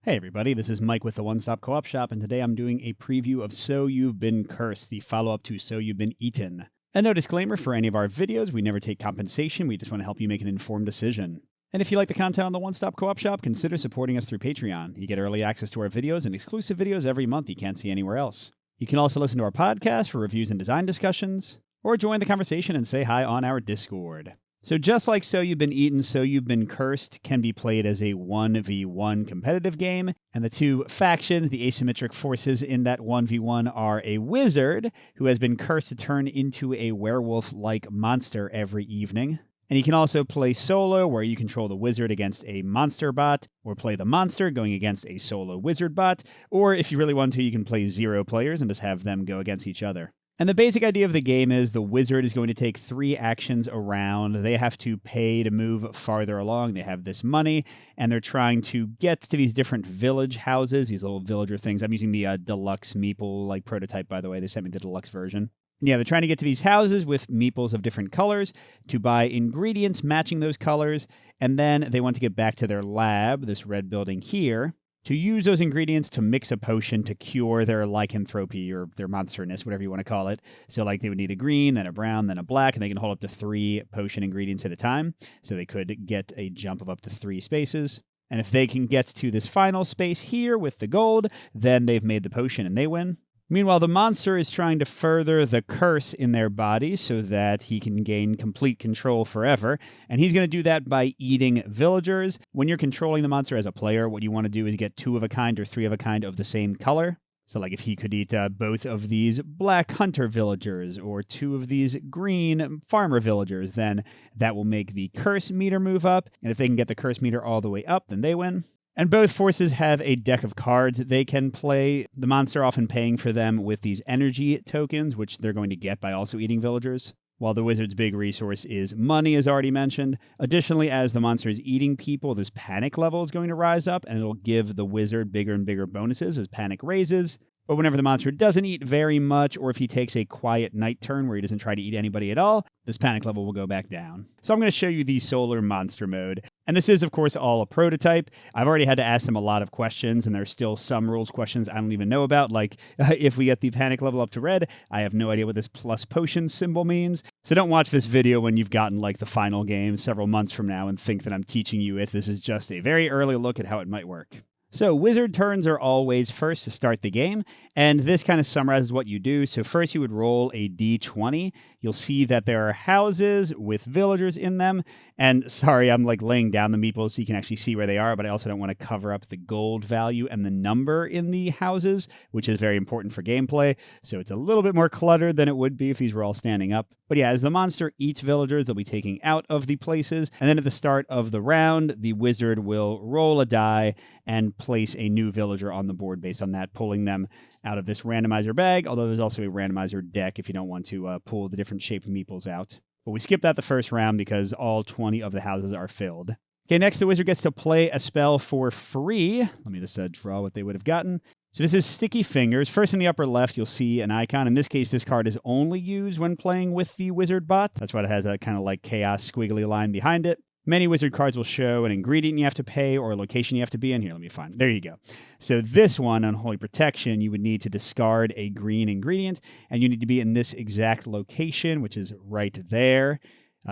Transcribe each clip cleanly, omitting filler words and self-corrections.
Hey everybody, this is Mike with the One Stop Co-op Shop, and today I'm doing a preview of So You've Been Cursed, the follow-up to So You've Been Eaten. And no disclaimer for any of our videos, we never take compensation, we just want to help you make an informed decision. And if you like the content on the One Stop Co-op Shop, consider supporting us through Patreon. You get early access to our videos and exclusive videos every month you can't see anywhere else. You can also listen to our podcast for reviews and design discussions, or join the conversation and say hi on our Discord. So just like So You've Been Eaten, So You've Been Cursed can be played as a 1v1 competitive game, and the two factions, the asymmetric forces in that 1v1 are a wizard who has been cursed to turn into a werewolf-like monster every evening. And you can also play solo, where you control the wizard against a monster bot, or play the monster going against a solo wizard bot, or if you really want to, you can play 0 players and just have them go against each other. And the basic idea of the game is the wizard is going to take 3 actions around. They have to pay to move farther along. They have this money, and they're trying to get to these different village houses, these little villager things. I'm using the deluxe meeple prototype, by the way. They sent me the deluxe version. Yeah, they're trying to get to these houses with meeples of different colors to buy ingredients matching those colors, and then they want to get back to their lab, this red building here, to use those ingredients to mix a potion to cure their lycanthropy or their monsterness, whatever you want to call it. So they would need a green, then a brown, then a black, and they can hold up to 3 potion ingredients at a time. So they could get a jump of up to 3 spaces. And if they can get to this final space here with the gold, then they've made the potion and they win. Meanwhile, the monster is trying to further the curse in their bodies so that he can gain complete control forever, and he's going to do that by eating villagers. When you're controlling the monster as a player, what you want to do is get 2 of a kind or 3 of a kind of the same color. So if he could eat both of these black hunter villagers or 2 of these green farmer villagers, then that will make the curse meter move up, and if they can get the curse meter all the way up, then they win. And both forces have a deck of cards they can play, the monster often paying for them with these energy tokens, which they're going to get by also eating villagers, while the wizard's big resource is money, as already mentioned. Additionally, as the monster is eating people, this panic level is going to rise up, and it'll give the wizard bigger and bigger bonuses as panic raises. But whenever the monster doesn't eat very much, or if he takes a quiet night turn where he doesn't try to eat anybody at all, this panic level will go back down. So I'm going to show you the solar monster mode. And this is, of course, all a prototype. I've already had to ask them a lot of questions, and there's still some rules questions I don't even know about, like if we get the panic level up to red, I have no idea what this plus potion symbol means. So don't watch this video when you've gotten the final game several months from now and think that I'm teaching you it. This is just a very early look at how it might work. So wizard turns are always first to start the game, and this kind of summarizes what you do. So first you would roll a d20. You'll see that there are houses with villagers in them, and sorry, I'm laying down the meeples so you can actually see where they are, but I also don't want to cover up the gold value and the number in the houses, which is very important for gameplay, so it's a little bit more cluttered than it would be if these were all standing up. But yeah, as the monster eats villagers, they'll be taking out of the places, and then at the start of the round, the wizard will roll a die and place a new villager on the board based on that, pulling them out of this randomizer bag, although there's also a randomizer deck if you don't want to pull the different shaped meeples out. But we skipped out the first round because all 20 of the houses are filled. Okay, next the wizard gets to play a spell for free. Let me just draw what they would have gotten. So this is Sticky Fingers. First in the upper left, you'll see an icon. In this case, this card is only used when playing with the wizard bot. That's why it has a kind of chaos squiggly line behind it. Many wizard cards will show an ingredient you have to pay or a location you have to be in. Here, let me find it. There you go. So this one, Unholy Protection, you would need to discard a green ingredient, and you need to be in this exact location, which is right there.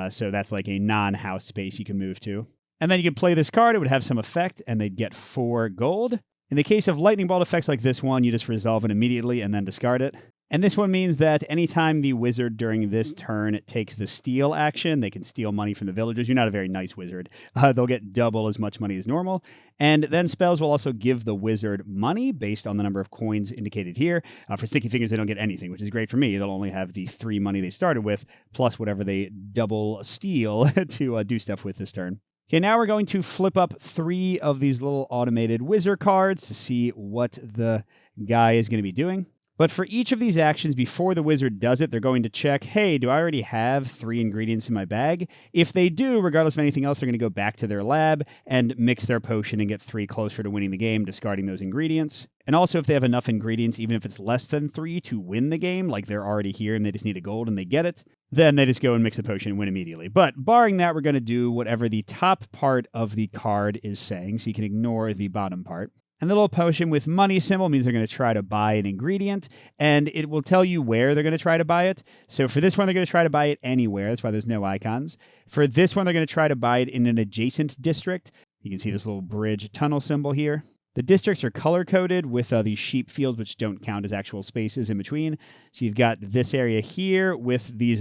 So that's a non-house space you can move to. And then you could play this card. It would have some effect, and they'd get 4 gold. In the case of lightning bolt effects like this one, you just resolve it immediately and then discard it. And this one means that anytime the wizard during this turn takes the steal action, they can steal money from the villagers. You're not a very nice wizard. They'll get double as much money as normal. And then spells will also give the wizard money based on the number of coins indicated here. For Sticky Fingers, they don't get anything, which is great for me. They'll only have the 3 money they started with, plus whatever they double steal to do stuff with this turn. Okay, now we're going to flip up 3 of these little automated wizard cards to see what the guy is going to be doing. But for each of these actions, before the wizard does it, they're going to check, hey, do I already have 3 ingredients in my bag? If they do, regardless of anything else, they're going to go back to their lab and mix their potion and get 3 closer to winning the game, discarding those ingredients. And also, if they have enough ingredients, even if it's less than 3 to win the game, like they're already here and they just need a gold and they get it, then they just go and mix the potion and win immediately. But barring that, we're going to do whatever the top part of the card is saying, so you can ignore the bottom part. And the little potion with money symbol means they're going to try to buy an ingredient, and it will tell you where they're going to try to buy it. So for this one, they're going to try to buy it anywhere. That's why there's no icons. For this one, they're going to try to buy it in an adjacent district. You can see this little bridge tunnel symbol here. The districts are color-coded with these sheep fields, which don't count as actual spaces in between. So you've got this area here with these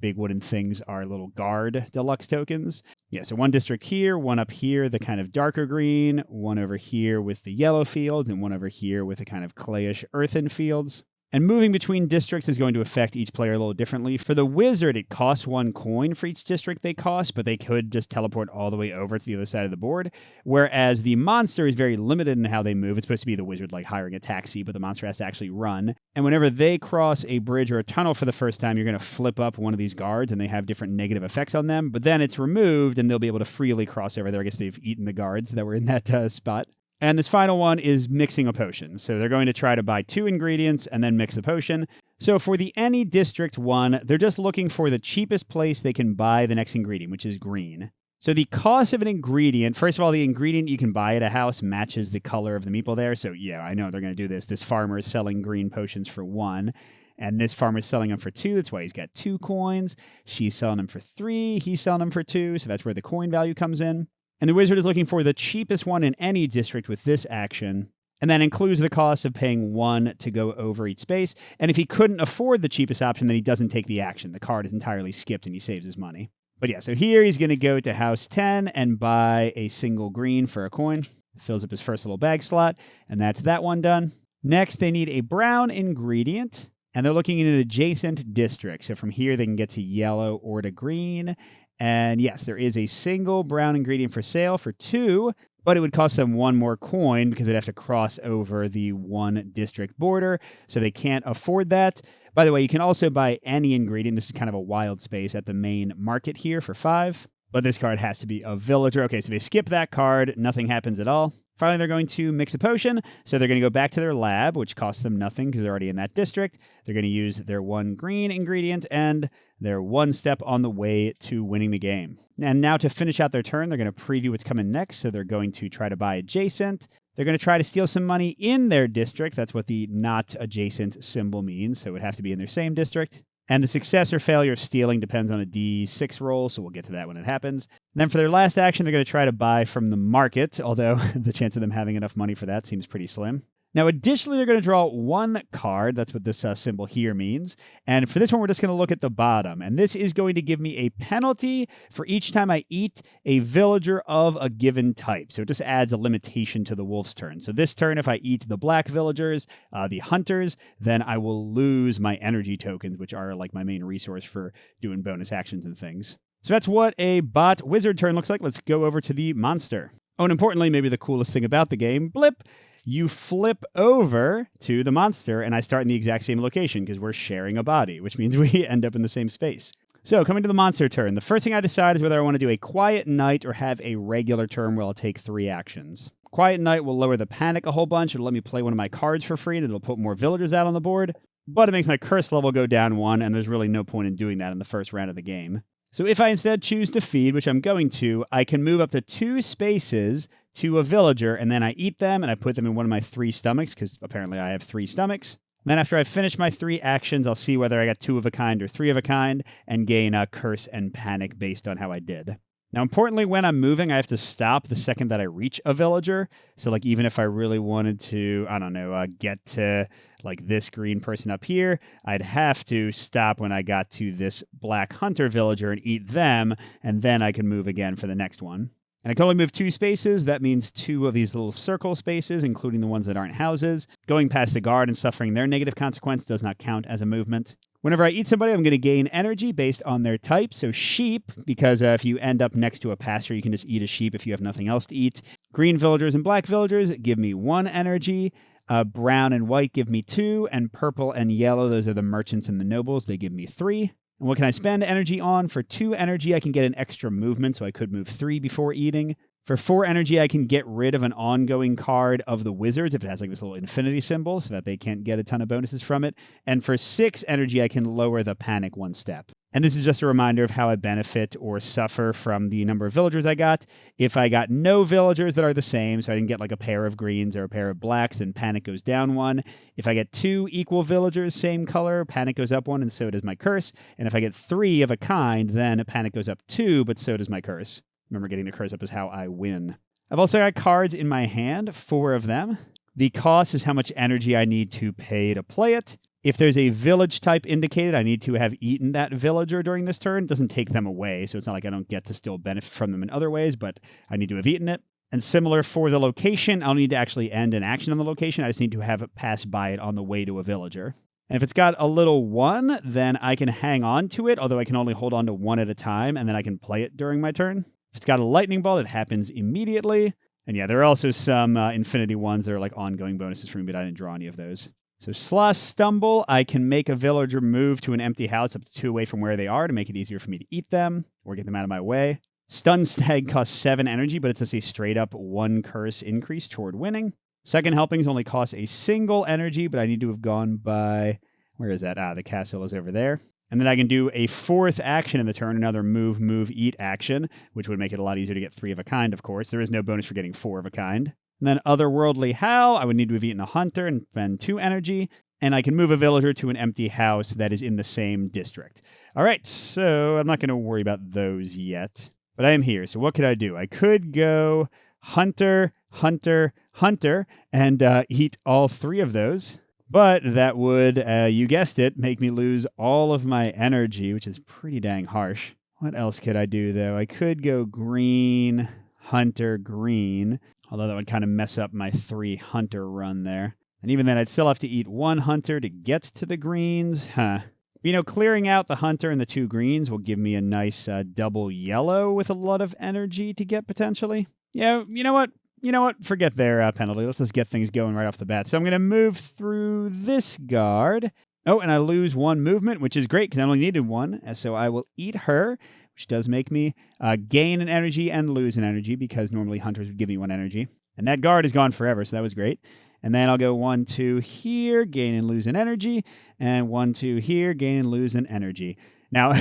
big wooden things are little guard deluxe tokens. Yeah, so one district here, one up here, the kind of darker green, one over here with the yellow fields, and one over here with the kind of clayish earthen fields. And moving between districts is going to affect each player a little differently. For the wizard, it costs 1 coin for each district they cost, but they could just teleport all the way over to the other side of the board. Whereas the monster is very limited in how they move. It's supposed to be the wizard like hiring a taxi, but the monster has to actually run. And whenever they cross a bridge or a tunnel for the first time, you're going to flip up one of these guards, and they have different negative effects on them. But then it's removed, and they'll be able to freely cross over there. I guess they've eaten the guards that were in that spot. And this final one is mixing a potion. So they're going to try to buy 2 ingredients and then mix the potion. So for the any district one, they're just looking for the cheapest place they can buy the next ingredient, which is green. So the cost of an ingredient, first of all, the ingredient you can buy at a house matches the color of the meeple there. So yeah, I know they're going to do this. This farmer is selling green potions for 1. And this farmer's selling them for 2. That's why he's got 2 coins. She's selling them for 3. He's selling them for 2. So that's where the coin value comes in. And the wizard is looking for the cheapest one in any district with this action, and that includes the cost of paying 1 to go over each space. And if he couldn't afford the cheapest option, then he doesn't take the action. The card is entirely skipped and he saves his money. But yeah, so here he's going to go to house 10 and buy a single green for a coin. Fills up his first little bag slot, and that's that one done. Next, they need a brown ingredient, and they're looking in an adjacent district. So from here, they can get to yellow or to green. And yes, there is a single brown ingredient for sale for 2, but it would cost them 1 more coin because they'd have to cross over the 1 district border, so they can't afford that. By the way, you can also buy any ingredient. This is kind of a wild space at the main market here for 5, but this card has to be a villager. Okay, so they skip that card. Nothing happens at all. Finally, they're going to mix a potion, so they're going to go back to their lab, which costs them nothing because they're already in that district. They're going to use their 1 green ingredient, and they're 1 step on the way to winning the game. And now to finish out their turn, they're going to preview what's coming next, so they're going to try to buy adjacent. They're going to try to steal some money in their district. That's what the not adjacent symbol means, so it would have to be in their same district. And the success or failure of stealing depends on a D6 roll, so we'll get to that when it happens. And then for their last action, they're going to try to buy from the market, although the chance of them having enough money for that seems pretty slim. Now, additionally, they're going to draw 1 card. That's what this symbol here means. And for this one, we're just going to look at the bottom. And this is going to give me a penalty for each time I eat a villager of a given type. So it just adds a limitation to the wolf's turn. So this turn, if I eat the black villagers, the hunters, then I will lose my energy tokens, which are like my main resource for doing bonus actions and things. So that's what a bot wizard turn looks like. Let's go over to the monster. Oh, and importantly, maybe the coolest thing about the game, blip, you flip over to the monster, and I start in the exact same location because we're sharing a body, which means we end up in the same space. So coming to the monster turn, the first thing I decide is whether I want to do a quiet night or have a regular turn where I'll take 3 actions. Quiet night will lower the panic a whole bunch. It'll let me play one of my cards for free, and it'll put more villagers out on the board. But it makes my curse level go down 1, and there's really no point in doing that in the first round of the game. So if I instead choose to feed, which I'm going to, I can move up to 2 spaces to a villager, and then I eat them, and I put them in one of my 3 stomachs, because apparently I have 3 stomachs. Then after I've finished my 3 actions, I'll see whether I got 2 of a kind or 3 of a kind, and gain a curse and panic based on how I did. Now, importantly, when I'm moving, I have to stop the second that I reach a villager. So, like, even if I really wanted to, I don't know, get to, like, this green person up here, I'd have to stop when I got to this black hunter villager and eat them, and then I can move again for the next one. And I can only move 2 spaces. That means 2 of these little circle spaces, including the ones that aren't houses. Going past the guard and suffering their negative consequence does not count as a movement. Whenever I eat somebody, I'm going to gain energy based on their type. So sheep, because if you end up next to a pasture, you can just eat a sheep if you have nothing else to eat. Green villagers and black villagers give me 1 energy. Brown and white give me 2. And purple and yellow, those are the merchants and the nobles, they give me 3. And what can I spend energy on? For 2 energy, I can get an extra movement, so I could move 3 before eating. For 4 energy, I can get rid of an ongoing card of the wizards if it has like this little infinity symbol so that they can't get a ton of bonuses from it. And for 6 energy, I can lower the panic 1 step. And this is just a reminder of how I benefit or suffer from the number of villagers I got. If I got no villagers that are the same, so I didn't get like a pair of greens or a pair of blacks, then panic goes down 1. If I get 2 equal villagers, same color, panic goes up 1, and so does my curse. And if I get 3 of a kind, then panic goes up 2, but so does my curse. Remember, getting the curse up is how I win. I've also got cards in my hand, 4 of them. The cost is how much energy I need to pay to play it. If there's a village type indicated, I need to have eaten that villager during this turn. It doesn't take them away, so it's not like I don't get to still benefit from them in other ways, but I need to have eaten it. And similar for the location, I'll need to actually end an action on the location. I just need to have it pass by it on the way to a villager. And if it's got a little 1, then I can hang on to it, although I can only hold on to 1 at a time, and then I can play it during my turn. If it's got a lightning bolt, it happens immediately. And yeah, there are also some infinity ones that are like ongoing bonuses for me, but I didn't draw any of those. So Sloth Stumble, I can make a villager move to an empty house up to 2 away from where they are to make it easier for me to eat them or get them out of my way. Stun Stag costs 7 energy, but it's just a straight up 1 curse increase toward winning. Second Helpings only costs a single energy, but I need to have gone by... Where is that? The castle is over there. And then I can do a 4th action in the turn, another move, eat action, which would make it a lot easier to get 3 of a kind, of course. There is no bonus for getting 4 of a kind. And then Otherworldly Howl, I would need to have eaten a hunter and spend 2 energy. And I can move a villager to an empty house that is in the same district. All right, so I'm not going to worry about those yet. But I am here, so what could I do? I could go hunter, hunter, hunter, and eat all 3 of those. But that would, you guessed it, make me lose all of my energy, which is pretty dang harsh. What else could I do, though? I could go green, hunter, green, although that would kind of mess up my 3 hunter run there. And even then, I'd still have to eat 1 hunter to get to the greens. You know, clearing out the hunter and the 2 greens will give me a nice double yellow with a lot of energy to get, potentially. Yeah, you know what? Forget their penalty. Let's just get things going right off the bat. So I'm going to move through this guard. Oh, and I lose 1 movement, which is great because I only needed 1. So I will eat her, which does make me gain an energy and lose an energy because normally hunters would give me 1 energy. And that guard is gone forever, so that was great. And then I'll go 1, 2 here, gain and lose an energy, and 1, 2 here, gain and lose an energy. Now,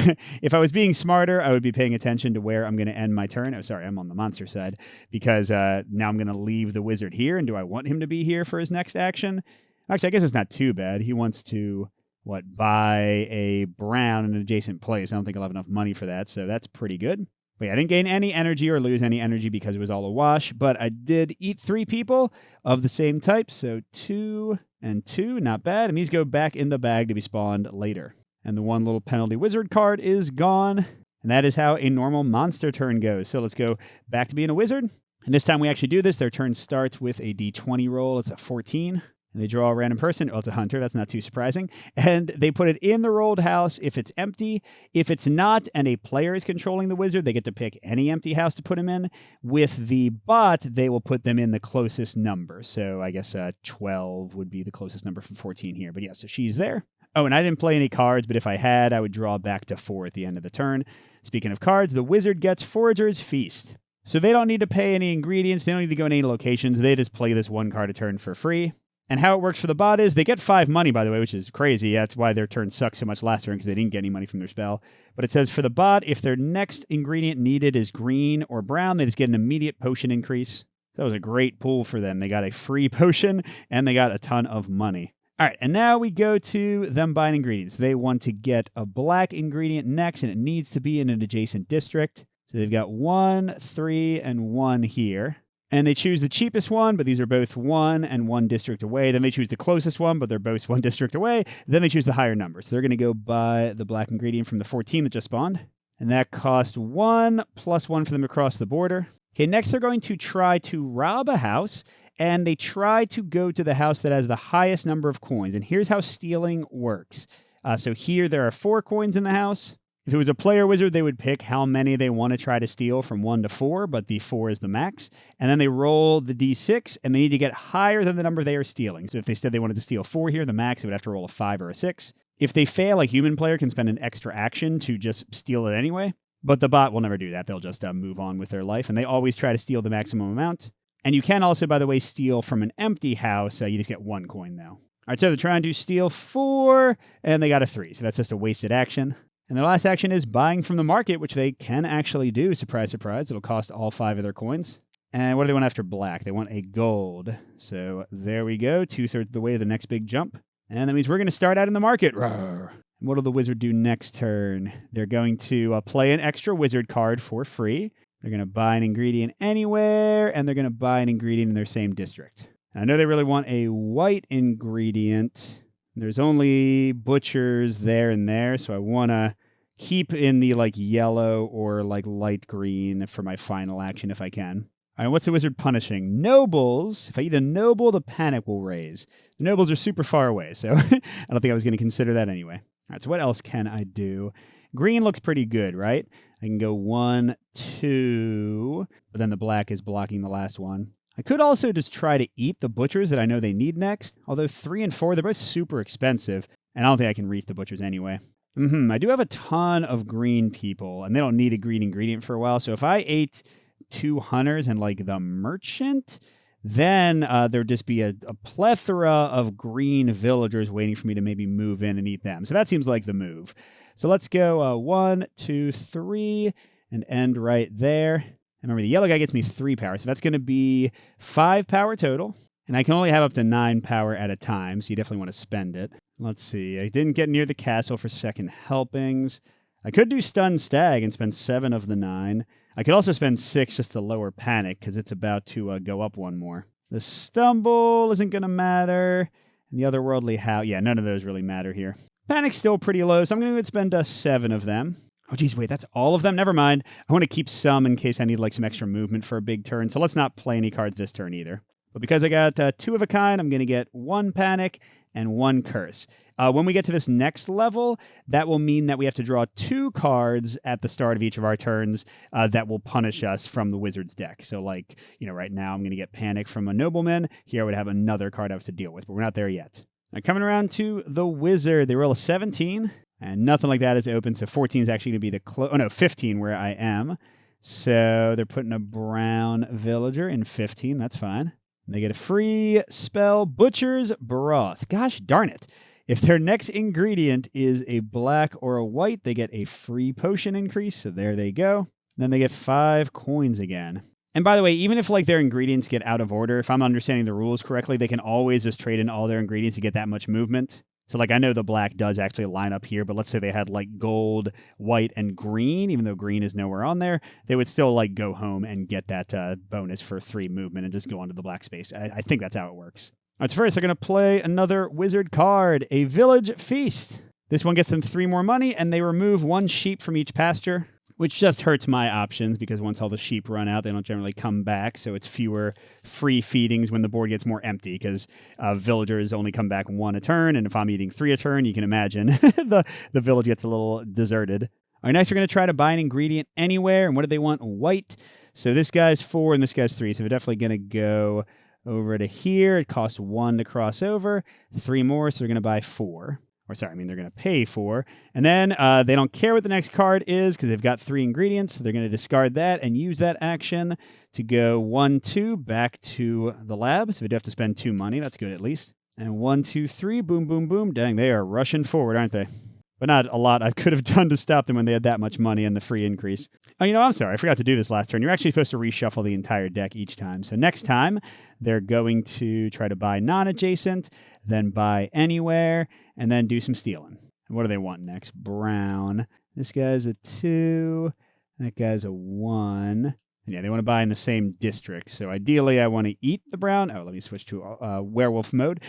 if I was being smarter, I would be paying attention to where I'm going to end my turn. Oh, sorry, I'm on the monster side because now I'm going to leave the wizard here. And do I want him to be here for his next action? Actually, I guess it's not too bad. He wants to, buy a brown in an adjacent place. I don't think I'll have enough money for that, so that's pretty good. But yeah, I didn't gain any energy or lose any energy because it was all a wash, but I did eat 3 people of the same type, so 2 and 2, not bad. And these go back in the bag to be spawned later. And the 1 little penalty wizard card is gone. And that is how a normal monster turn goes. So let's go back to being a wizard. And this time we actually do this. Their turn starts with a d20 roll. It's a 14. And they draw a random person. Oh, it's a hunter. That's not too surprising. And they put it in the rolled house if it's empty. If it's not and a player is controlling the wizard, they get to pick any empty house to put him in. With the bot, they will put them in the closest number. So I guess 12 would be the closest number from 14 here. But yeah, so she's there. Oh, and I didn't play any cards, but if I had, I would draw back to 4 at the end of the turn. Speaking of cards, the wizard gets Forager's Feast. So they don't need to pay any ingredients. They don't need to go in any locations. They just play this 1 card a turn for free. And how it works for the bot is they get 5 money, by the way, which is crazy. That's why their turn sucked so much last turn because they didn't get any money from their spell. But it says for the bot, if their next ingredient needed is green or brown, they just get an immediate potion increase. That was a great pool for them. They got a free potion and they got a ton of money. All right, and now we go to them buying ingredients. They want to get a black ingredient next, and it needs to be in an adjacent district. So they've got 1, 3, and 1 here. And they choose the cheapest one, but these are both 1 and 1 district away. Then they choose the closest one, but they're both 1 district away. Then they choose the higher number. So they're going to go buy the black ingredient from the 14 that just spawned. And that cost 1 plus 1 for them to cross the border. Okay, next they're going to try to rob a house. And they try to go to the house that has the highest number of coins. And here's how stealing works. So here there are 4 coins in the house. If it was a player wizard, they would pick how many they want to try to steal from 1 to 4, but the 4 is the max. And then they roll the d6, and they need to get higher than the number they are stealing. So if they said they wanted to steal 4 here, the max, they would have to roll a 5 or a 6. If they fail, a human player can spend an extra action to just steal it anyway. But the bot will never do that. They'll just move on with their life, and they always try to steal the maximum amount. And you can also, by the way, steal from an empty house. You just get 1 coin, though. All right, so they're trying to steal 4, and they got a 3. So that's just a wasted action. And their last action is buying from the market, which they can actually do. Surprise, surprise. It'll cost all 5 of their coins. And what do they want after black? They want a gold. So there we go, 2/3 of the way to the next big jump. And that means we're going to start out in the market. Rawr. What will the wizard do next turn? They're going to play an extra wizard card for free. They're going to buy an ingredient anywhere, and they're going to buy an ingredient in their same district. And I know they really want a white ingredient. There's only butchers there and there, so I want to keep in the yellow or light green for my final action if I can. All right, what's the wizard punishing? Nobles. If I eat a noble, the panic will raise. The nobles are super far away, so I don't think I was going to consider that anyway. All right, so what else can I do? Green looks pretty good, right? I can go 1, 2, but then the black is blocking the last one. I could also just try to eat the butchers that I know they need next, although 3 and 4, they're both super expensive, and I don't think I can reach the butchers anyway. I do have a ton of green people, and they don't need a green ingredient for a while, so if I ate 2 hunters and the merchant, then there'd just be a plethora of green villagers waiting for me to maybe move in and eat them. So that seems like the move. So let's go 1, 2, 3 and end right there. And remember, the yellow guy gets me 3 power, so that's going to be 5 power total. And I can only have up to 9 power at a time, so you definitely want to spend it. Let's see. I didn't get near the castle for second helpings. I could do Stun Stag and spend 7 of the 9. I could also spend 6 just to lower Panic, because it's about to go up 1 more. The Stumble isn't going to matter. And the Otherworldly Howl, yeah, none of those really matter here. Panic's still pretty low, so I'm going to spend 7 of them. Oh, geez, wait, that's all of them? Never mind. I want to keep some in case I need some extra movement for a big turn, so let's not play any cards this turn either. But because I got 2 of a kind, I'm going to get 1 Panic and 1 Curse. When we get to this next level, that will mean that we have to draw 2 cards at the start of each of our turns that will punish us from the wizard's deck. So right now I'm going to get Panic from a nobleman. Here I would have another card I have to deal with, but we're not there yet. Now coming around to the wizard, they roll a 17, and nothing like that is open, so 14 is actually going to be 15 where I am. So they're putting a brown villager in 15, that's fine. They get a free spell, Butcher's Broth. Gosh darn it. If their next ingredient is a black or a white, they get a free potion increase. So there they go. Then they get 5 coins again. And by the way, even if their ingredients get out of order, if I'm understanding the rules correctly, they can always just trade in all their ingredients to get that much movement. So I know the black does actually line up here, but let's say they had gold, white, and green, even though green is nowhere on there, they would still go home and get that bonus for 3 movement and just go onto the black space. I think that's how it works. All right, so first they're going to play another wizard card, a Village Feast. This one gets them 3 more money, and they remove 1 sheep from each pasture, which just hurts my options because once all the sheep run out, they don't generally come back. So it's fewer free feedings when the board gets more empty because villagers only come back 1 a turn. And if I'm eating 3 a turn, you can imagine the village gets a little deserted. All right, next we're going to try to buy an ingredient anywhere. And what do they want? White. So this guy's 4 and this guy's 3. So we're definitely going to go over to here. It costs 1 to cross over. 3 more, so they're going to buy 4. They're going to pay 4. And then they don't care what the next card is because they've got 3 ingredients. So they're going to discard that and use that action to go 1, 2 back to the lab. So we do have to spend 2 money. That's good at least. And 1, 2, 3, boom, boom, boom. Dang, they are rushing forward, aren't they? But not a lot I could have done to stop them when they had that much money and the free increase. Oh, I'm sorry. I forgot to do this last turn. You're actually supposed to reshuffle the entire deck each time. So next time, they're going to try to buy non-adjacent, then buy anywhere, and then do some stealing. And what do they want next? Brown. This guy's a 2. That guy's a 1. Yeah, they want to buy in the same district. So ideally, I want to eat the brown. Oh, let me switch to werewolf mode.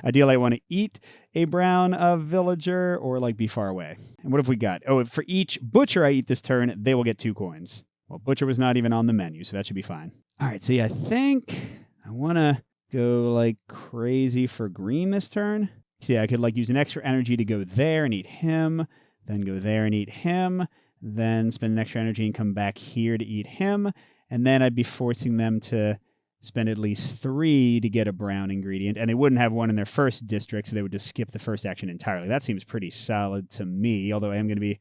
Ideally, I want to eat a brown villager or be far away. And what have we got? Oh, for each butcher I eat this turn, they will get 2 coins. Well, butcher was not even on the menu, so that should be fine. All right, so yeah, I think I want to go crazy for green this turn. See, I could use an extra energy to go there and eat him, then go there and eat him, then spend an extra energy and come back here to eat him, and then I'd be forcing them to spend at least 3 to get a brown ingredient, and they wouldn't have 1 in their first district, so they would just skip the first action entirely. That seems pretty solid to me, although I am going to be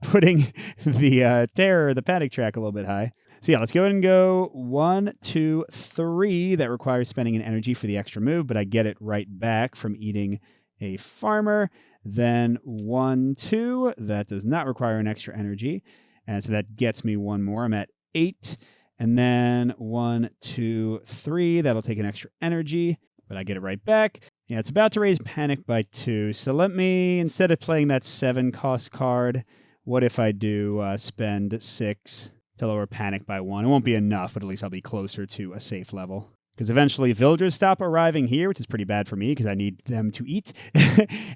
putting the terror, the panic track a little bit high. So yeah, let's go ahead and go 1, 2, 3. That requires spending an energy for the extra move, but I get it right back from eating a farmer. Then 1, 2. That does not require an extra energy. And so that gets me one more. I'm at 8. And then 1, 2, 3. That'll take an extra energy, but I get it right back. Yeah, it's about to raise panic by 2. So let me, instead of playing that 7 cost card, what if I do spend 6 to lower panic by 1? It won't be enough, but at least I'll be closer to a safe level. Because eventually villagers stop arriving here, which is pretty bad for me because I need them to eat.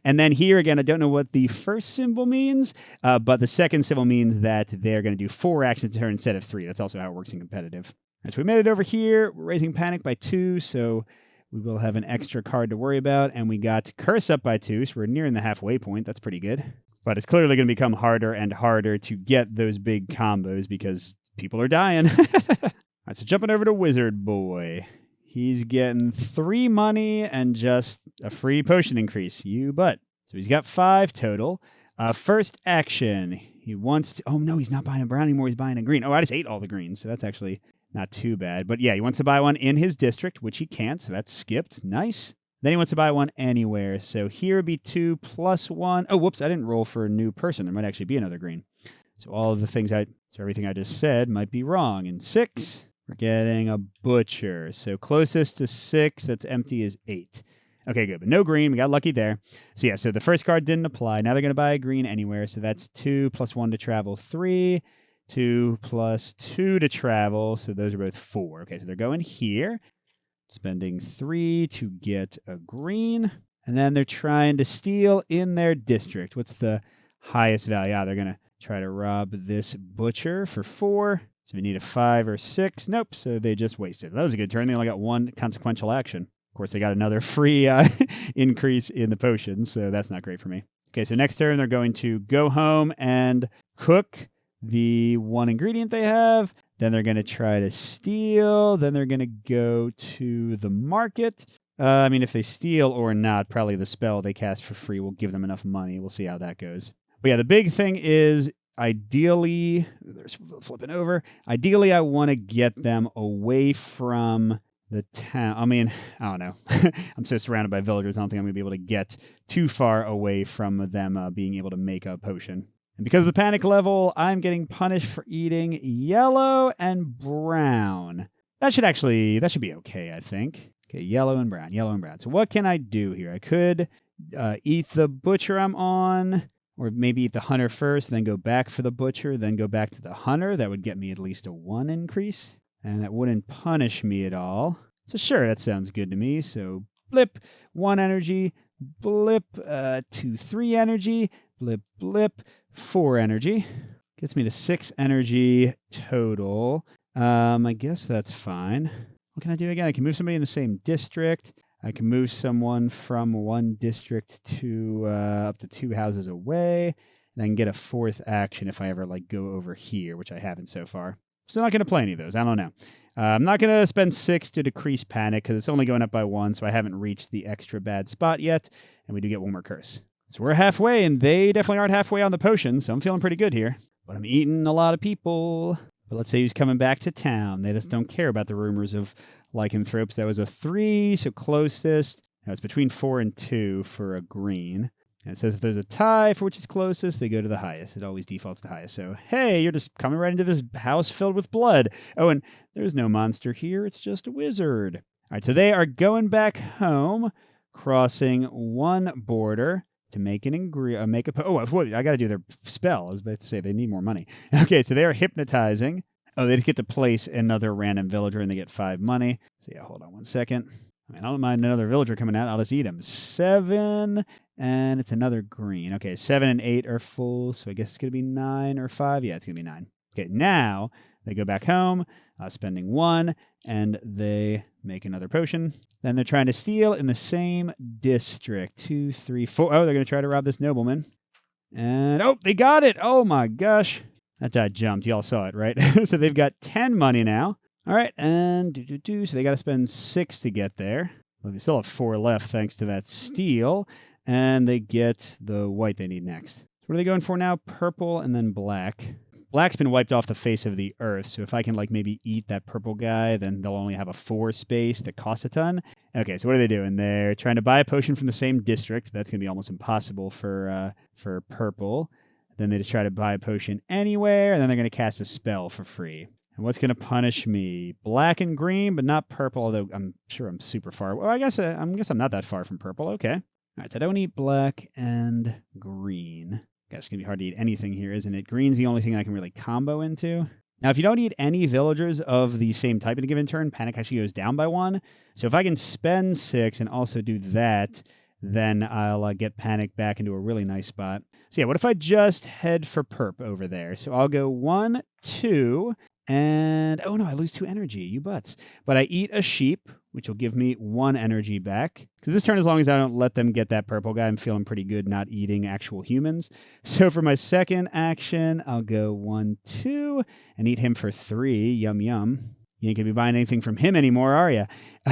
And then here again, I don't know what the first symbol means, but the second symbol means that they're going to do 4 actions a turn instead of 3. That's also how it works in competitive. And so we made it over here. We're raising panic by 2, so we will have an extra card to worry about. And we got curse up by 2, so we're nearing the halfway point. That's pretty good. But it's clearly going to become harder and harder to get those big combos because people are dying. All right, so jumping over to Wizard Boy. He's getting 3 money and just a free potion increase. You but. So he's got 5 total. First action. He wants to... Oh, no, he's not buying a brown anymore. He's buying a green. Oh, I just ate all the greens, so that's actually not too bad. But yeah, he wants to buy one in his district, which he can't, so that's skipped. Nice. Then he wants to buy one anywhere. So here would be 2 plus 1. Oh, whoops, I didn't roll for a new person. There might actually be another green. So all of the things so everything I just said might be wrong. And 6... We're getting a butcher. So closest to 6 that's empty is 8. Okay, good. But no green. We got lucky there. So yeah, so the first card didn't apply. Now they're going to buy a green anywhere. So that's 2 plus 1 to travel, 3. 2 plus 2 to travel. So those are both 4. Okay, so they're going here. Spending 3 to get a green. And then they're trying to steal in their district. What's the highest value? They're going to try to rob this butcher for 4. So we need a 5 or 6. Nope, so they just wasted. That was a good turn. They only got 1 consequential action. Of course, they got another free increase in the potion, so that's not great for me. Okay, so next turn, they're going to go home and cook the 1 ingredient they have. Then they're going to try to steal. Then they're going to go to the market. I mean, if they steal or not, probably the spell they cast for free will give them enough money. We'll see how that goes. But yeah, the big thing is... Ideally, they're flipping over. Ideally, I want to get them away from the town. I mean, I don't know. I'm so surrounded by villagers, I don't think I'm going to be able to get too far away from them being able to make a potion. And because of the panic level, I'm getting punished for eating yellow and brown. That should be okay, I think. Okay, yellow and brown. So what can I do here? I could eat the butcher I'm on. Or maybe eat the hunter first, then go back for the butcher, then go back to the hunter. That would get me at least a 1 increase. And that wouldn't punish me at all. So sure, that sounds good to me. So blip, 1 energy. Blip, 2, 3 energy. Blip, blip, 4 energy. Gets me to 6 energy total. I guess that's fine. What can I do again? I can move somebody in the same district. I can move someone from 1 district to up to 2 houses away, and I can get a 4th action if I ever go over here, which I haven't so far. Still not going to play any of those. I don't know. I'm not going to spend 6 to decrease panic because it's only going up by 1, so I haven't reached the extra bad spot yet, and we do get 1 more curse. So we're halfway, and they definitely aren't halfway on the potion, so I'm feeling pretty good here. But I'm eating a lot of people. But let's say he's coming back to town. They just don't care about the rumors of lycanthropes. That was a 3, so closest. Now it's between 4 and 2 for a green. And it says if there's a tie for which is closest, they go to the highest. It always defaults to highest. So, hey, you're just coming right into this house filled with blood. Oh, and there's no monster here. It's just a wizard. All right, so they are going back home, crossing 1 border to make an ingredient. I got to do their spell. I was about to say they need more money. Okay, so they are hypnotizing. Oh, they just get to place another random villager and they get 5 money. So yeah, hold on 1 second. I mean, I don't mind another villager coming out. I'll just eat him. 7, and it's another green. Okay, 7 and 8 are full, so I guess it's going to be 9 or 5. Yeah, it's going to be 9. Okay, now they go back home, spending 1, and they make another potion. Then they're trying to steal in the same district. 2, 3, 4. Oh, they're going to try to rob this nobleman. And, oh, they got it. Oh, my gosh. That guy jumped. Y'all saw it, right? So they've got 10 money now. All right, and so they got to spend 6 to get there. Well, they still have 4 left thanks to that steal, and they get the white they need next. what are they going for now? Purple and then black. Black's been wiped off the face of the earth, so if I can like maybe eat that purple guy, then they'll only have a 4 space that costs a ton. Okay, so what are they doing? They're trying to buy a potion from the same district. That's going to be almost impossible for purple. Then they just try to buy a potion anywhere, and then they're going to cast a spell for free. And what's going to punish me? Black and green, but not purple, although I'm sure I'm super far. Well, I guess I'm not that far from purple. Okay. All right, so I don't eat black and green. Guess it's going to be hard to eat anything here, isn't it? Green's the only thing I can really combo into. Now, if you don't eat any villagers of the same type in a given turn, panic actually goes down by 1. So if I can spend 6 and also do that, then I'll get panic back into a really nice spot. So yeah, what if I just head for perp over there? So I'll go 1, 2, and oh no, I lose 2 energy, you butts. But I eat a sheep, which will give me 1 energy back. Because this turn, as long as I don't let them get that purple guy, I'm feeling pretty good not eating actual humans. So for my second action, I'll go 1, 2, and eat him for 3. Yum, yum. You ain't going to be buying anything from him anymore, are you?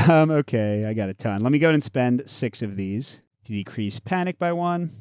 Okay, I got a ton. Let me go ahead and spend 6 of these to decrease panic by 1.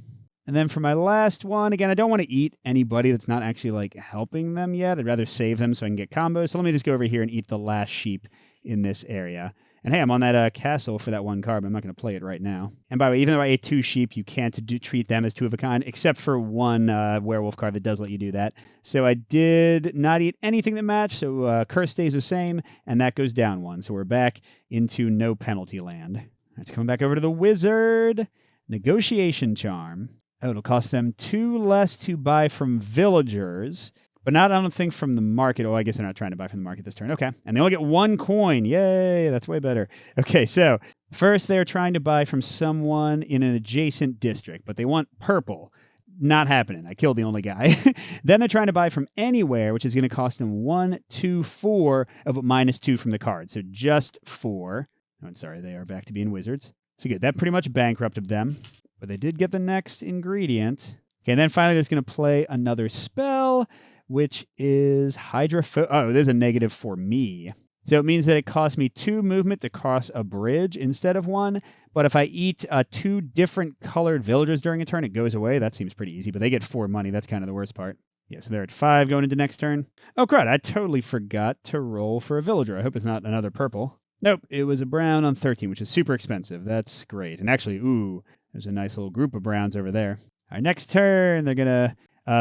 And then for my last one, again, I don't want to eat anybody that's not actually like helping them yet. I'd rather save them so I can get combos. So let me just go over here and eat the last sheep in this area. And hey, I'm on that castle for that 1 card, but I'm not going to play it right now. And by the way, even though I ate 2 sheep, you can't treat them as 2 of a kind, except for 1 werewolf card that does let you do that. So I did not eat anything that matched, so curse stays the same, and that goes down 1. So we're back into no penalty land. Let's come back over to the wizard. Negotiation charm. Oh, it'll cost them 2 less to buy from villagers, but not, I don't think, from the market. Oh, I guess they're not trying to buy from the market this turn. Okay. And they only get 1 coin. Yay, that's way better. Okay, so first they're trying to buy from someone in an adjacent district, but they want purple. Not happening. I killed the only guy. Then they're trying to buy from anywhere, which is going to cost them 1, 2, 4 of -2 from the card. So just 4. Oh, I'm sorry, they are back to being wizards. So good. That pretty much bankrupted them. But they did get the next ingredient. Okay, and then finally there's going to play another spell, which is hydrophobic. Oh, there's a negative for me. So it means that it costs me 2 movement to cross a bridge instead of 1. But if I eat 2 different colored villagers during a turn, it goes away. That seems pretty easy, but they get 4 money. That's kind of the worst part. Yeah, so they're at 5 going into next turn. Oh, crud, I totally forgot to roll for a villager. I hope it's not another purple. Nope, it was a brown on 13, which is super expensive. That's great. And actually, ooh, there's a nice little group of browns over there. All right, next turn, they're going to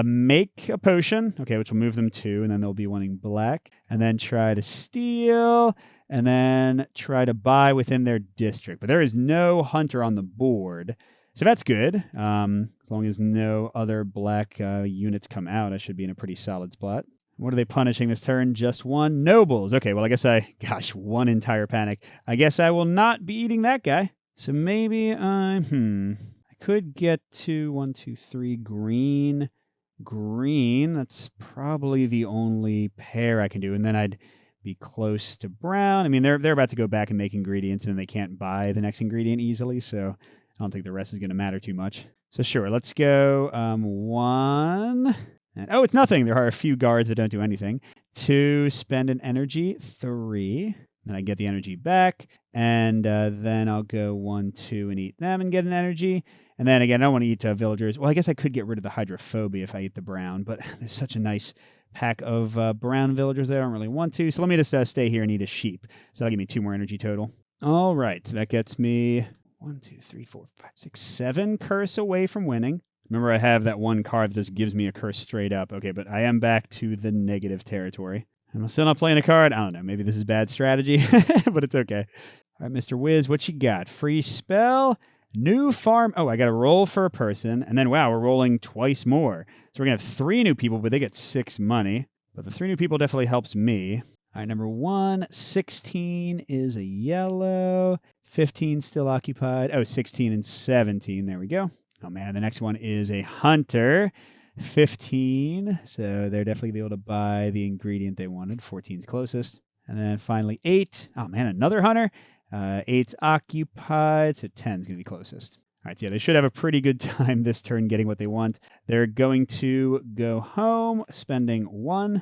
make a potion, okay, which will move them 2, and then they'll be wanting black, and then try to steal, and then try to buy within their district. But there is no hunter on the board, so that's good. As long as no other black units come out, I should be in a pretty solid spot. What are they punishing this turn? Just 1 nobles. Okay, well, I guess 1 entire panic. I guess I will not be eating that guy. So maybe I could get to 1, 2, 3 green. Green, that's probably the only pair I can do. And then I'd be close to brown. I mean, they're about to go back and make ingredients, and they can't buy the next ingredient easily. So I don't think the rest is going to matter too much. So sure, let's go 1. And, oh, it's nothing. There are a few guards that don't do anything. 2, spend an energy. 3. Then I get the energy back, and then I'll go 1, 2, and eat them and get an energy. And then again, I don't want to eat villagers. Well, I guess I could get rid of the hydrophobia if I eat the brown, but there's such a nice pack of brown villagers there. I don't really want to. So let me just stay here and eat a sheep. So that'll give me 2 more energy total. All right, so that gets me 1, 2, 3, 4, 5, 6, 7 curse away from winning. Remember, I have that 1 card that just gives me a curse straight up. Okay, but I am back to the negative territory. I'm still not playing a card. I don't know. Maybe this is bad strategy, but it's okay. All right, Mr. Wiz, what you got? Free spell, new farm. Oh, I got to roll for a person. And then, wow, we're rolling twice more. So we're going to have 3 new people, but they get 6 money. But the 3 new people definitely helps me. All right, number 1, 16 is a yellow. 15 still occupied. Oh, 16 and 17. There we go. Oh, man, the next one is a hunter. 15, so they're definitely going to be able to buy the ingredient they wanted. 14's closest. And then finally 8. Oh, man, another hunter. 8's occupied, so 10's going to be closest. All right, so yeah, they should have a pretty good time this turn getting what they want. They're going to go home, spending 1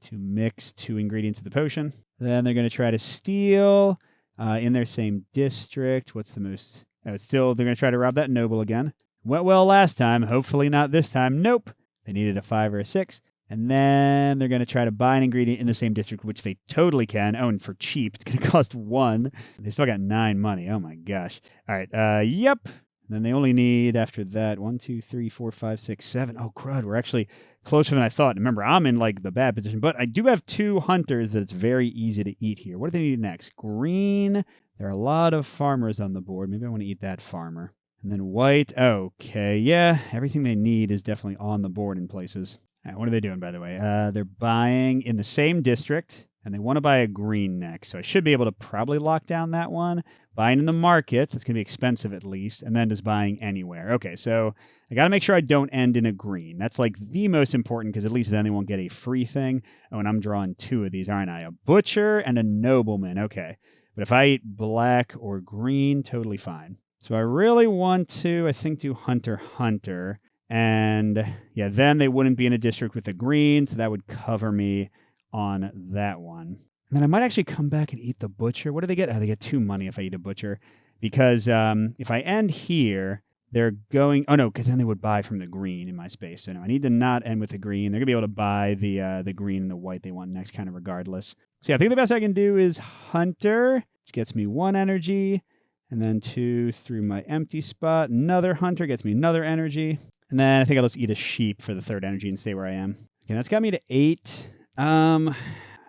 to mix 2 ingredients of the potion. Then they're going to try to steal in their same district. What's the most? Oh, they're going to try to rob that noble again. Went well last time. Hopefully not this time. Nope. They needed a 5 or a 6. And then they're going to try to buy an ingredient in the same district, which they totally can. Oh, and for cheap, it's going to cost 1. They still got 9 money. Oh, my gosh. All right. Yep. Then they only need, after that, 1, 2, 3, 4, 5, 6, 7. Oh, crud. We're actually closer than I thought. Remember, I'm in, like, the bad position. But I do have 2 hunters that it's very easy to eat here. What do they need next? Green. There are a lot of farmers on the board. Maybe I want to eat that farmer. And then white. Okay. Yeah. Everything they need is definitely on the board in places. All right, what are they doing, by the way? They're buying in the same district, and they want to buy a green next. So I should be able to probably lock down that one. Buying in the market, that's going to be expensive at least, and then just buying anywhere. Okay, so I got to make sure I don't end in a green. That's like the most important because at least then they won't get a free thing. Oh, and I'm drawing 2 of these, aren't I? A butcher and a nobleman. Okay, but if I eat black or green, totally fine. So I really want to, I think, do hunter. And yeah, then they wouldn't be in a district with a green, so that would cover me on that one. And then I might actually come back and eat the butcher. What do they get? Oh, they get 2 money if I eat a butcher. Because if I end here, they're going... Oh, no, because then they would buy from the green in my space. So no, I need to not end with the green. They're going to be able to buy the green and the white they want next, kind of regardless. So yeah, I think the best I can do is hunter, which gets me 1 energy. And then 2 through my empty spot. Another hunter gets me another energy. And then I think I'll just eat a sheep for the 3rd energy and stay where I am. Okay, that's got me to 8. I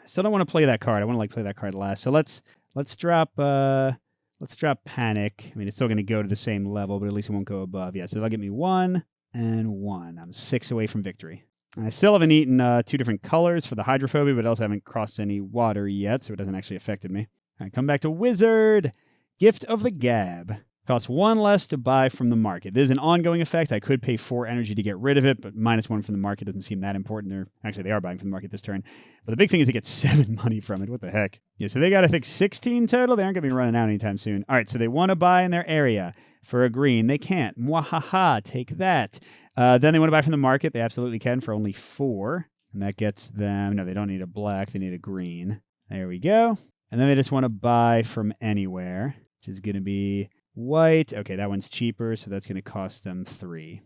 still don't want to play that card. I want to play that card last. So let's drop panic. I mean, it's still going to go to the same level, but at least it won't go above. Yeah, so that'll get me 1 and 1. I'm 6 away from victory. And I still haven't eaten 2 different colors for the hydrophobia, but I also haven't crossed any water yet, so it hasn't actually affected me. All right, come back to Wizard. Gift of the Gab. Costs 1 less to buy from the market. This is an ongoing effect. I could pay 4 energy to get rid of it, but -1 from the market doesn't seem that important. They are buying from the market this turn. But the big thing is they get 7 money from it. What the heck? Yeah, so they got, I think, 16 total. They aren't going to be running out anytime soon. All right, so they want to buy in their area for a green. They can't. Mwahaha, take that. Then they want to buy from the market. They absolutely can for only 4. And that gets them... No, they don't need a black. They need a green. There we go. And then they just want to buy from anywhere, which is going to be... white. Okay, that one's cheaper, so that's going to cost them 3.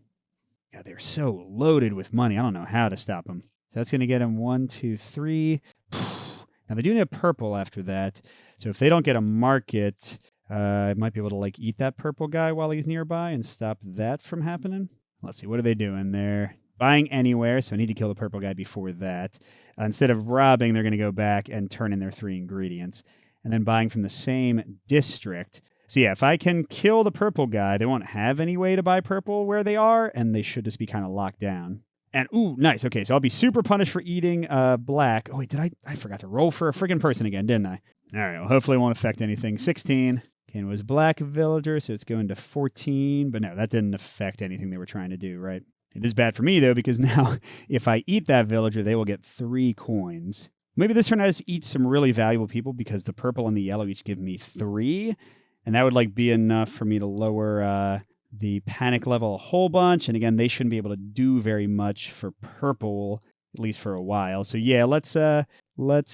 God, they're so loaded with money. I don't know how to stop them. So that's going to get them 1, 2, 3. Now, they do need a purple after that. So if they don't get a market, I might be able to like eat that purple guy while he's nearby and stop that from happening. Let's see. What are they doing? They're buying anywhere, so I need to kill the purple guy before that. Instead of robbing, they're going to go back and turn in their 3 ingredients. And then buying from the same district. So yeah, if I can kill the purple guy, they won't have any way to buy purple where they are, and they should just be kind of locked down. And, ooh, nice. Okay, so I'll be super punished for eating black. Oh, wait, I forgot to roll for a friggin' person again, didn't I? All right, well, hopefully it won't affect anything. 16. Okay, it was black villager, so it's going to 14. But no, that didn't affect anything they were trying to do, right? It is bad for me, though, because now if I eat that villager, they will get 3 coins. Maybe this turn I just eat some really valuable people because the purple and the yellow each give me 3. And that would like be enough for me to lower the panic level a whole bunch. And again, they shouldn't be able to do very much for purple, at least for a while. So yeah, let's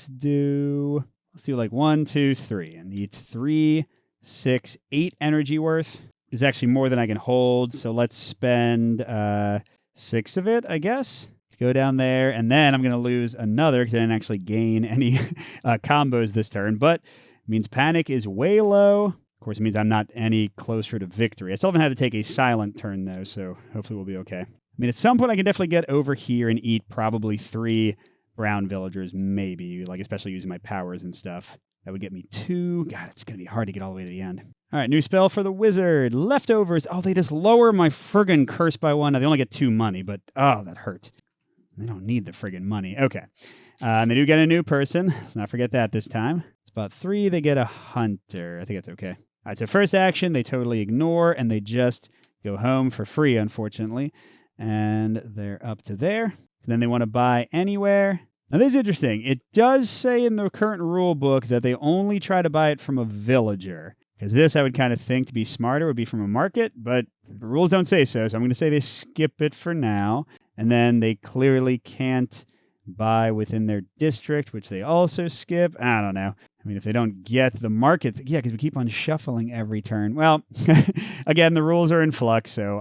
do like 1, 2, 3, and eat 3, 6, 8 energy worth. Is actually more than I can hold. So let's spend 6 of it, I guess. Go down there, and then I'm going to lose another because I didn't actually gain any combos this turn. But it means panic is way low. Of course, it means I'm not any closer to victory. I still haven't had to take a silent turn, though, so hopefully we'll be okay. I mean, at some point, I can definitely get over here and eat probably 3 brown villagers, maybe, like especially using my powers and stuff. That would get me 2. God, it's going to be hard to get all the way to the end. All right, new spell for the wizard. Leftovers. Oh, they just lower my friggin' curse by 1. Now, they only get 2 money, but oh, that hurt. They don't need the friggin' money. Okay. And they do get a new person. Let's not forget that this time. Spot 3, they get a hunter. I think that's okay. All right, so first action, they totally ignore, and they just go home for free, unfortunately. And they're up to there. And then they want to buy anywhere. Now, this is interesting. It does say in the current rule book that they only try to buy it from a villager. Because this, I would kind of think to be smarter, would be from a market, but the rules don't say so. So I'm going to say they skip it for now. And then they clearly can't buy within their district, which they also skip. I don't know. I mean, if they don't get the market, yeah, because we keep on shuffling every turn. Well, again, the rules are in flux, so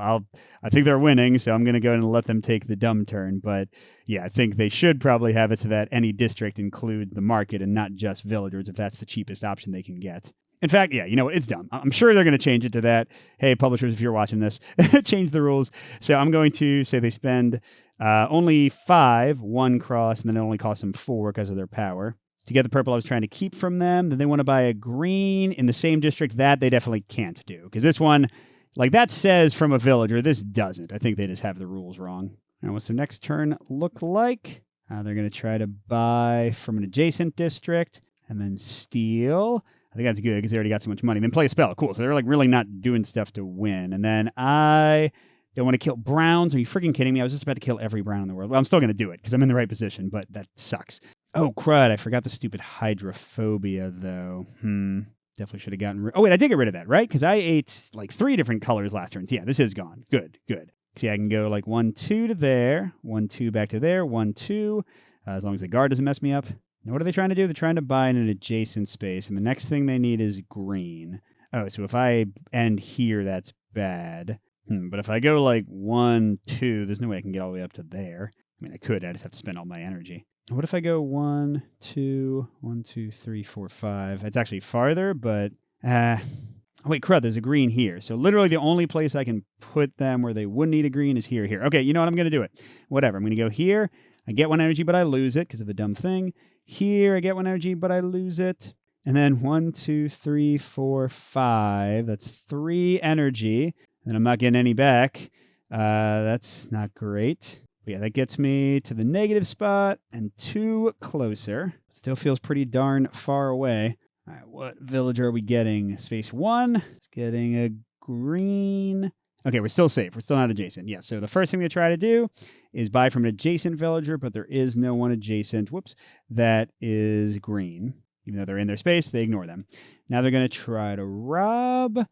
I think they're winning, so I'm going to go and let them take the dumb turn. But yeah, I think they should probably have it so that any district include the market and not just villagers if that's the cheapest option they can get. In fact, yeah, you know what? It's dumb. I'm sure they're going to change it to that. Hey, publishers, if you're watching this, change the rules. So I'm going to say they spend only 5, 1 cross, and then it only costs them 4 because of their power. To get the purple I was trying to keep from them, then they want to buy a green in the same district. That they definitely can't do. Because this one, like that says from a villager, this doesn't. I think they just have the rules wrong. And what's their next turn look like? They're going to try to buy from an adjacent district and then steal. I think that's good because they already got so much money. Then play a spell. Cool. So they're like really not doing stuff to win. And then I don't want to kill browns. Are you freaking kidding me? I was just about to kill every brown in the world. Well, I'm still going to do it because I'm in the right position, but that sucks. Oh, crud. I forgot the stupid hydrophobia, though. Definitely should have gotten rid. Oh, wait, I did get rid of that, right? Because I ate like 3 different colors last turn. Yeah, this is gone. Good. See, I can go like 1, 2 to there, 1, 2 back to there, 1, 2, as long as the guard doesn't mess me up. Now, what are they trying to do? They're trying to buy in an adjacent space, and the next thing they need is green. Oh, so if I end here, that's bad. But if I go like 1, 2, there's no way I can get all the way up to there. I mean, I could. I just have to spend all my energy. What if I go 1, 2, 1, 2, 3, 4, 5? It's actually farther, but oh, wait, crud, there's a green here. So literally the only place I can put them where they wouldn't need a green is here. Okay, you know what? I'm going to do it. Whatever. I'm going to go here. I get 1 energy, but I lose it because of a dumb thing. Here, I get 1 energy, but I lose it. And then 1, 2, 3, 4, 5. That's 3 energy. And I'm not getting any back. That's not great. But yeah, that gets me to the negative spot and 2 closer. Still feels pretty darn far away. All right, what villager are we getting? Space 1. It's getting a green. Okay, we're still safe. We're still not adjacent. Yeah, so the first thing we try to do is buy from an adjacent villager, but there is no one adjacent. Whoops. That is green. Even though they're in their space, they ignore them. Now they're going to try to rob.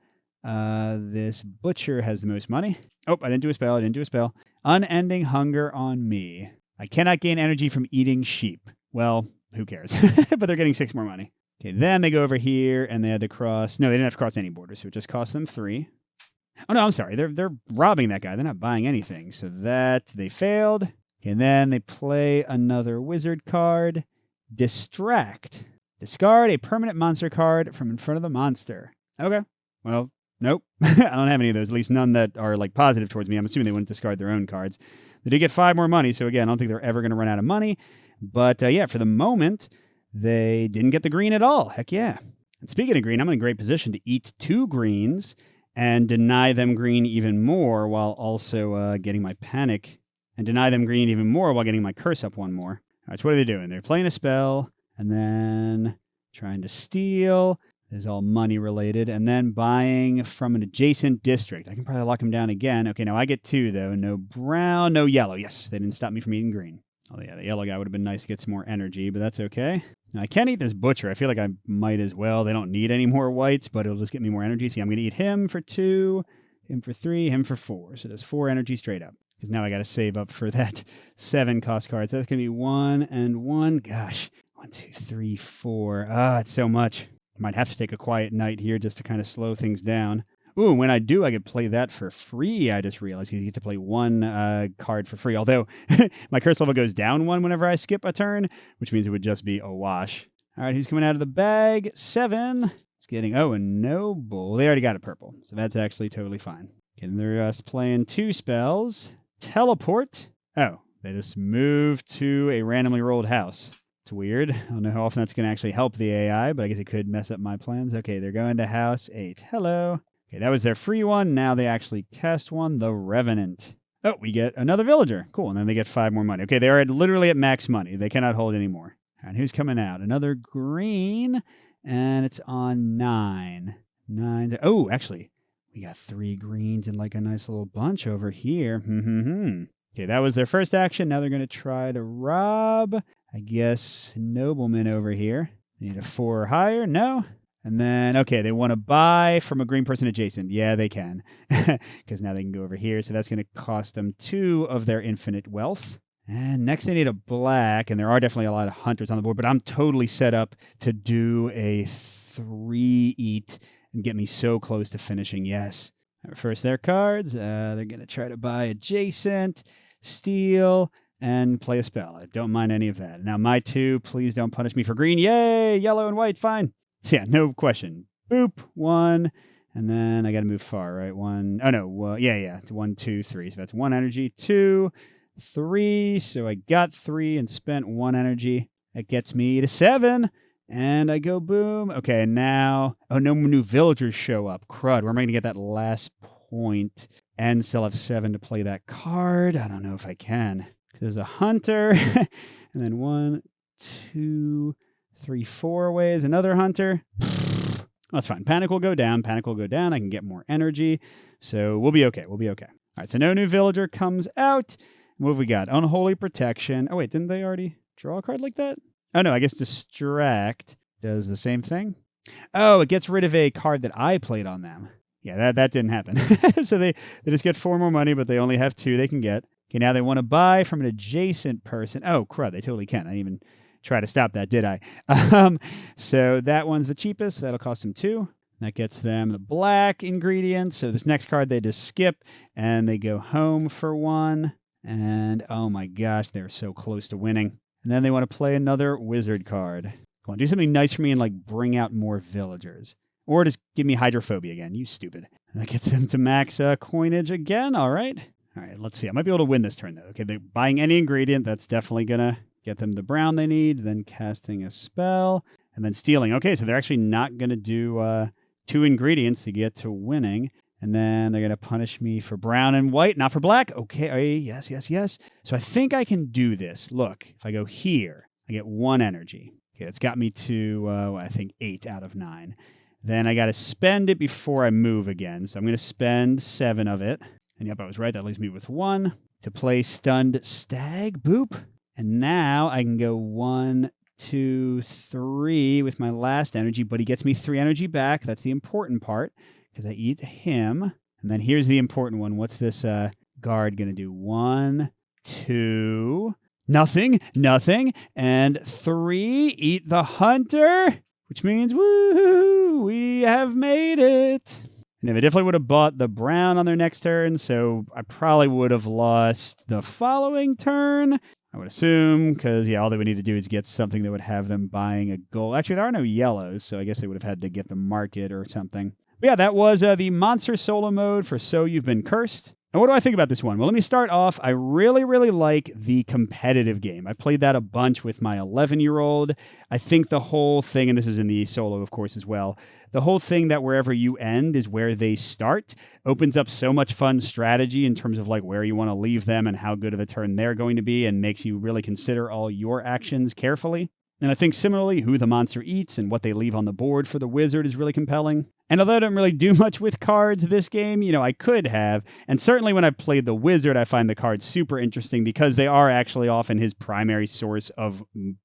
This butcher has the most money. Oh, I didn't do a spell. Unending hunger on me. I cannot gain energy from eating sheep. Well, who cares? But they're getting 6 more money. Okay, then they go over here and they had to cross. No, they didn't have to cross any borders, so it just cost them 3. Oh, no, I'm sorry. They're robbing that guy. They're not buying anything. So that they failed. And then they play another wizard card. Distract. Discard a permanent monster card from in front of the monster. Okay. Well, nope. I don't have any of those, at least none that are like positive towards me. I'm assuming they wouldn't discard their own cards. They did get 5 more money, so again, I don't think they're ever going to run out of money. But yeah, for the moment, they didn't get the green at all. Heck yeah. And speaking of green, I'm in a great position to eat 2 greens and deny them green even more while also getting my panic. And deny them green even more while getting my curse up 1 more. All right, so what are they doing? They're playing a spell and then trying to steal. This is all money related. And then buying from an adjacent district. I can probably lock them down again. Okay, now I get 2, though. No brown, no yellow. Yes, they didn't stop me from eating green. Oh, yeah, the yellow guy would have been nice to get some more energy, but that's okay. Now, I can't eat this butcher. I feel like I might as well. They don't need any more whites, but it'll just get me more energy. See, I'm going to eat him for 2, him for 3, him for 4. So there's 4 energy straight up. Because now I got to save up for that 7 cost card. So that's going to be 1 and 1. Gosh, 1, 2, 3, 4. Ah, it's so much. I might have to take a quiet night here just to kind of slow things down. Ooh, when I do, I could play that for free. I just realized you get to play 1 card for free. Although my curse level goes down 1 whenever I skip a turn, which means it would just be a wash. All right, who's coming out of the bag? 7. It's getting, a noble. They already got a purple, so that's actually totally fine. Okay, and they're just playing 2 spells. Teleport. Oh, they just moved to a randomly rolled house. It's weird. I don't know how often that's going to actually help the AI, but I guess it could mess up my plans. Okay, they're going to house 8. Hello. Okay, that was their free one. Now they actually cast one, the Revenant. Oh, we get another villager. Cool, and then they get 5 more money. Okay, they are literally at max money. They cannot hold any more. All right, who's coming out? Another green, and it's on 9. 9. Oh, actually, we got 3 greens and like a nice little bunch over here. Okay, that was their first action. Now they're going to try to rob, I guess, nobleman over here. They need a 4 or higher. No. And then, okay, they want to buy from a green person adjacent. Yeah, they can. Because now they can go over here. So that's going to cost them 2 of their infinite wealth. And next I need a black, and there are definitely a lot of hunters on the board, but I'm totally set up to do a 3 eat and get me so close to finishing. Yes. First, their cards. They're going to try to buy adjacent, steal, and play a spell. I don't mind any of that. Now, my 2, please don't punish me for green. Yay! Yellow and white, fine. So, yeah, no question. Boop, 1. And then I got to move far, right? 1. Oh, no. Yeah. It's 1, 2, 3. So that's 1 energy. 2, 3. So I got 3 and spent 1 energy. That gets me to 7. And I go boom. Okay, now... Oh, no new villagers show up. Crud. Where am I going to get that last point? And still have 7 to play that card. I don't know if I can. There's a hunter. And then 1, 2, 3, 4 ways. Another hunter. That's fine. Panic will go down. Panic will go down. I can get more energy. So we'll be okay. All right, so no new villager comes out. What have we got? Unholy Protection. Oh, wait, didn't they already draw a card like that? Oh, no, I guess Distract does the same thing. Oh, it gets rid of a card that I played on them. Yeah, that didn't happen. So they just get 4 more money, but they only have 2 they can get. Okay, now they want to buy from an adjacent person. Oh, crud, they totally can. I didn't even try to stop that, did I? So that one's the cheapest. That'll cost them 2. That gets them the black ingredients. So this next card they just skip, and they go home for 1. And oh my gosh, they're so close to winning. And then they want to play another wizard card. Come on, do something nice for me and like bring out more villagers. Or just give me hydrophobia again, you stupid. And that gets them to max coinage again, all right. All right, let's see. I might be able to win this turn though. Okay, they're buying any ingredient. That's definitely going to get them the brown they need. Then casting a spell. And then stealing. Okay, so they're actually not going to do 2 ingredients to get to winning. And then they're going to punish me for brown and white, not for black. Okay, yes. So I think I can do this. Look, if I go here, I get 1 energy. Okay, that's got me to, I think, 8 out of 9. Then I got to spend it before I move again. So I'm going to spend 7 of it. And yep, I was right. That leaves me with 1 to play Stunned Stag. Boop. And now I can go 1, 2, 3 with my last energy, but he gets me 3 energy back. That's the important part. Because I eat him. And then here's the important one. What's this guard going to do? 1, 2, nothing. And 3, eat the hunter. Which means, woo, we have made it. And they definitely would have bought the brown on their next turn. So I probably would have lost the following turn. I would assume, because, yeah, all they would need to do is get something that would have them buying a gold. Actually, there are no yellows, so I guess they would have had to get the market or something. But yeah, that was the Monster Solo mode for So You've Been Cursed. And what do I think about this one? Well, let me start off. I really like the competitive game. I played that a bunch with my 11-year-old. I think the whole thing, and this is in the solo, of course, as well, the whole thing that wherever you end is where they start opens up so much fun strategy in terms of like where you want to leave them and how good of a turn they're going to be, and makes you really consider all your actions carefully. And I think similarly, who the monster eats and what they leave on the board for the wizard is really compelling. And although I don't really do much with cards this game, I could have. And certainly when I've played the wizard, I find the cards super interesting because they are actually often his primary source of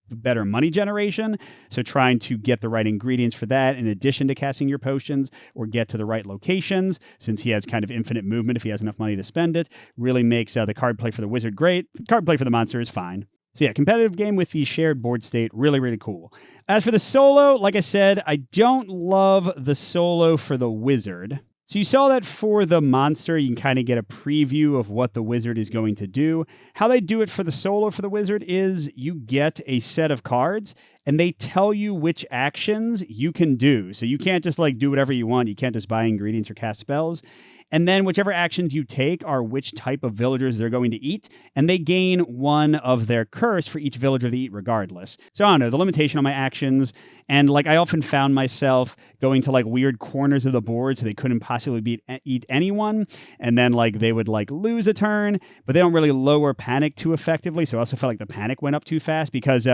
better money generation. So trying to get the right ingredients for that in addition to casting your potions or get to the right locations, since he has kind of infinite movement if he has enough money to spend it, really makes the card play for the wizard great. The card play for the monster is fine. So yeah, competitive game with the shared board state, really cool. As for the solo, like I said, I don't love the solo for the wizard. So you saw that for the monster, you can kind of get a preview of what the wizard is going to do. How they do it for the solo for the wizard is you get a set of cards and they tell you which actions you can do. So you can't just like do whatever you want. You can't just buy ingredients or cast spells. And then whichever actions you take are which type of villagers they're going to eat, and they gain 1 of their curse for each villager they eat regardless. So I don't know, the limitation on my actions, and like I often found myself going to like weird corners of the board so they couldn't possibly eat anyone, and then like they would like lose a turn, but they don't really lower panic too effectively, so I also felt like the panic went up too fast because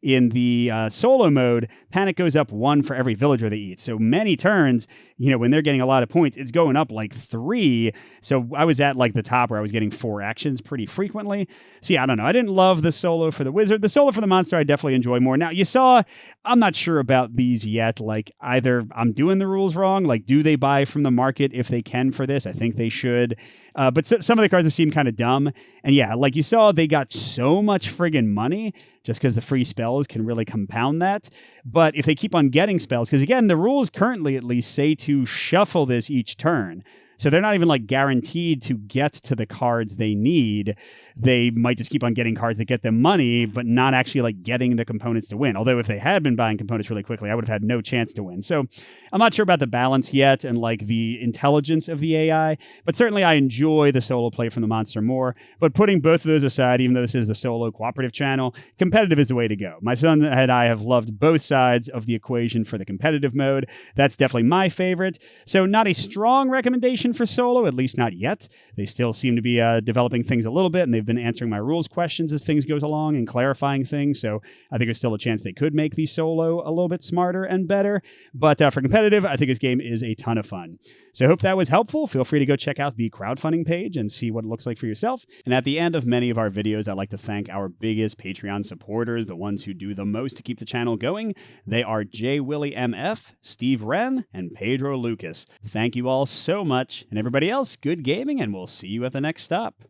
in the solo mode, panic goes up 1 for every villager they eat. So many turns, when they're getting a lot of points, it's going up like 3 3. So I was at like the top where I was getting 4 actions pretty frequently. So yeah, I don't know. I didn't love the solo for the wizard. The solo for the monster I definitely enjoy more. Now, you saw, I'm not sure about these yet. Like, either I'm doing the rules wrong. Like, do they buy from the market if they can for this? I think they should. But some of the cards seem kind of dumb. And yeah, like you saw, they got so much friggin' money just because the free spells can really compound that. But if they keep on getting spells, because again, the rules currently at least say to shuffle this each turn. So they're not even like guaranteed to get to the cards they need. They might just keep on getting cards that get them money, but not actually like getting the components to win. Although if they had been buying components really quickly, I would have had no chance to win. So I'm not sure about the balance yet and like the intelligence of the AI, but certainly I enjoy the solo play from the monster more. But putting both of those aside, even though this is the solo cooperative channel, competitive is the way to go. My son and I have loved both sides of the equation for the competitive mode. That's definitely my favorite. So not a strong recommendation for solo, at least not yet. They still seem to be developing things a little bit, and they've been answering my rules questions as things goes along and clarifying things. So I think there's still a chance they could make the solo a little bit smarter and better. But for competitive, I think this game is a ton of fun. So I hope that was helpful. Feel free to go check out the crowdfunding page and see what it looks like for yourself. And at the end of many of our videos, I'd like to thank our biggest Patreon supporters, the ones who do the most to keep the channel going. They are J. Willie MF, Steve Wren, and Pedro Lucas. Thank you all so much. And everybody else, good gaming, and we'll see you at the next stop.